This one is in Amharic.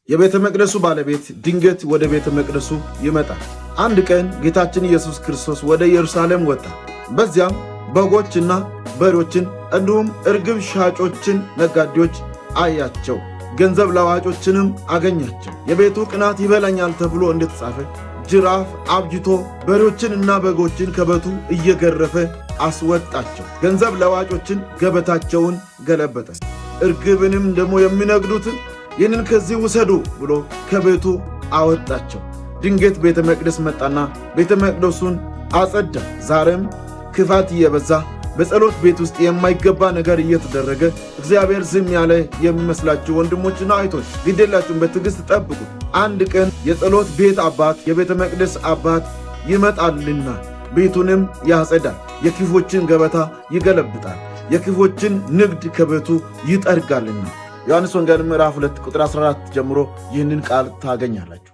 የቤተ መቅደሱ ባለቤት ድንገት ወደ ቤተ መቅደሱ ይመጣል። አንድ ቀን ጌታችን ኢየሱስ ክርስቶስ ወደ ኢየሩሳሌም ወጣ። በዚያም በጎችና በሬዎችን እንዲሁም እርግብ ሻጮችን ነጋዴዎች አያቸው። ገንዘብ ለዋጮችንም አገኛቸው። የቤቱ ቅናት ይበላኛል ተብሎ እንደተጻፈ ጅራፍ አብጅቶ በሬዎችንና በጎችን ከበቱ እየገረፈ አስወጣቸው። ገንዘብ ለዋጮችን ገበታቸውን ገለበጠ። እርግብንም ደግሞ የሚነግዱትን ይህንን ከዚህ ውሰዱ ብሎ ከቤቱ አወጣቸው። ድንገት ቤተ መቅደስ መጣና ቤተ መቅደሱን አጸዳ። ዛሬም ክፋት እየበዛ በጸሎት ቤት ውስጥ የማይገባ ነገር እየተደረገ እግዚአብሔር ዝም ያለ የሚመስላችሁ ወንድሞችና እህቶች ግዴላችሁን በትዕግሥት ጠብቁ። አንድ ቀን የጸሎት ቤት አባት የቤተ መቅደስ አባት ይመጣልና ቤቱንም ያጸዳል። የክፎችን ገበታ ይገለብጣል። የክፎችን ንግድ ከቤቱ ይጠርጋልና። ዮሐንስ ወንጌል ምዕራፍ 2 ቁጥር 14 ጀምሮ ይህንን ቃል ታገኛላችሁ።